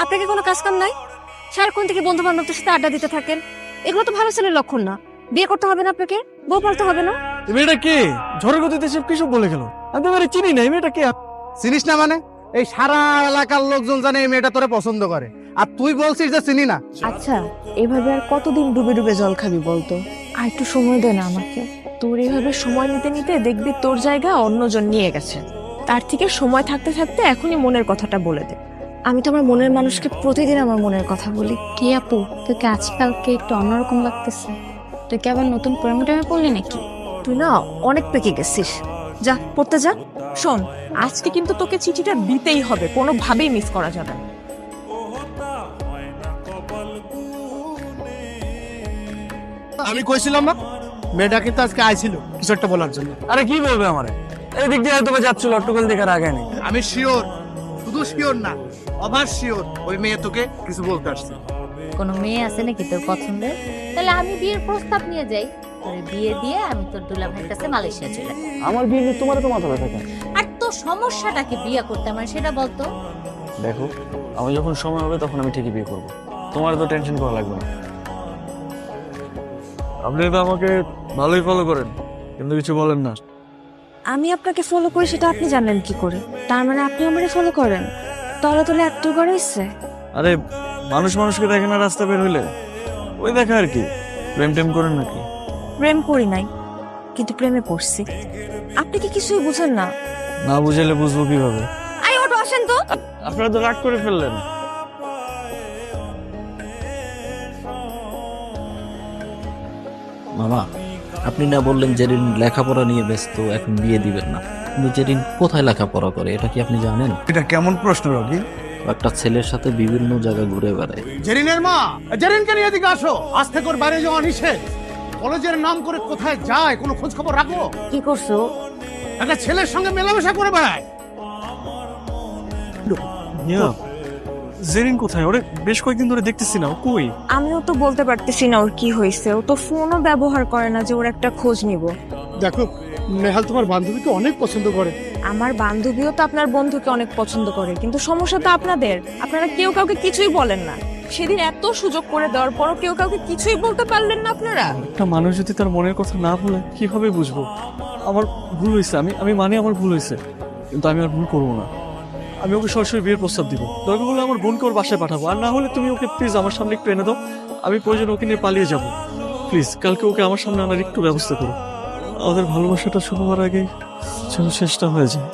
আপনাকে কোনো কাজ কাম নাই? সারাক্ষণ থেকে বন্ধু বান্ধবদের সাথে আড্ডা দিতে থাকেন, এগুলো তো ভালো ছেলের লক্ষণ না। বিয়ে করতে হবে না আপনাকে, বউ পালতে হবে না। এই মেয়েটা কে? ঝড়ের গতিতে সব কিছু বলে গেল। আমি তো এবারে চিনি না। এই মেয়েটা কে? চিনিস না মানে? এই সারা এলাকার লোকজন জানে এই মেয়েটা তোরে পছন্দ করে, আর তুই বলছিস যে চিনি না। আচ্ছা, এভাবে আর কতদিন ডুবে ডুবে জল খাবি বলতো? আর একটু সময় দে না আমাকে। তোর এইভাবে সময় নিতে নিতে দেখবি তোর জায়গা অন্যজন নিয়ে গেছে। তার থেকে সময় থাকতে থাকতে এখনই মনের কথাটা বলে দে। আমি তো আমার মনের মানুষকে প্রতিদিন আমার মনের কথা বলি। কি আপু, তোকে আজকালকে একটু অন্যরকম লাগতেছে। তুই কি আবার নতুন প্রেমে টেমে পড়লি নাকি? তুই না অনেক পেকে গেছিস। যা পড়তে যা। শোন, আজকে কিন্তু তোকে চিঠিটা দিতেই হবে, কোনোভাবেই মিস করা যাবে না। আমি কইছিলাম না মেয়েটা কিন্তু আজকে আইছিল কিছু একটা বলার জন্য। আরে কি বলবে আমারে? এই দিক দিয়ে হয়তো যাচ্ছিল, অট্টকল দেখার আগে নেই। আমি শিওর, শুধু শিওর না, অভার শিওর ওই মেয়ে তোকে কিছু বলতে আসছে। কোনো মেয়ে আছে নাকি তোর পছন্দের? তাহলে আমি বিয়ের প্রস্তাব নিয়ে যাই, তোর বিয়ে দিয়ে আমি তোর দুলা ভাইয়ের কাছে মালয়েশিয়া চলে যাই। আমার বিয়ে নিয়ে তোমার তো মাথা ব্যথা কেন? আর তোর সমস্যাটা কি বিয়ে করতে আমার, সেটা বলতো। দেখো, আমি যখন সময় হবে তখন আমি ঠিকই বিয়ে করব। তোমার তো টেনশন করা লাগবে না। আপনি তো আমাকে ভালোই ফলো করেন, কিন্তু কিছু বলেন না। আমি আপনাকে ফলো করি সেটা আপনি জানেন কি করে? তার মানে আপনি আমারে ফলো করেন? তলে তলে একটু করে ইচ্ছে। আরে মানুষ মানুষকে দেখে না রাস্তা বের হইলে? ওই দেখা আর কি। প্রেম টেম করেন নাকি? প্রেম করি নাই, কিন্তু প্রেমে পড়ছি। আপনি কি কিছুই বুঝেন না? না বুঝাইলে বুঝবো কিভাবে? আই ওটো আসেন তো। আপনারা তো রাগ করে ফেললেন। মামা, আপনি না বললেন জেরিন লেখাপড়া নিয়ে ব্যস্ত, এখন বিয়ে দিবেন না, কিন্তু জেরিন কোথায় লেখাপড়া করে এটা কি আপনি জানেন? এটা কেমন প্রশ্ন রবি? একটা ছেলের সাথে বিভিন্ন জায়গা ঘুরে বেড়ায়। জেরিনের মা, জেরিনকে নিয়ে এদিকে আসো। আজ থেকে ওর বাইরে যাওয়া নিষেধ। কলেজের নাম করে কোথায় যায় কোনো খোঁজ খবর রাখো? কি করছো? একটা ছেলের সঙ্গে মেলামেশা করে বেড়ায়। জেরিন কোথায়? ওরে বেশ কয়েকদিন ধরে দেখতেছি না, ও কই? আমিও তো বলতে পারতেছি না ওর কি হয়েছে। ও তো ফোনও ব্যবহার করে না যে ওর একটা খোঁজ নিব। দেখো, নেহাল তোমার বান্ধবীকে অনেক পছন্দ করে। আমার বান্ধবীও তো আপনার বন্ধুকে অনেক পছন্দ করে, কিন্তু সমস্যা তো আপনাদের। আপনারা কেউ কাউকে কিছুই বলেন না। সেদিন এত সুযোগ করে দেওয়ার পরও কেউ কাউকে কিছুই বলতে পারলেন না আপনারা। একটা মানুষ যদি তার মনের কথা না বলে কিভাবে বুঝবো? আমার ভুল হয়েছে, আমি মানে আমার ভুল হয়েছে, কিন্তু আমি আর ভুল করবো না। আমি ওকে সরাসরি বিয়ের প্রস্তাব দিব। দরকার হলে আমার বোনকে ওর বাসায় পাঠাবো, আর না হলে তুমি ওকে প্লিজ আমার সামনে একটু এনে দাও। আমি প্রয়োজন ওকে নিয়ে পালিয়ে যাব। প্লিজ কালকে ওকে আমার সামনে আনার একটু ব্যবস্থা করো। আমাদের ভালোবাসাটা শুরু হওয়ার আগেই যেন শেষটা হয়ে যায়।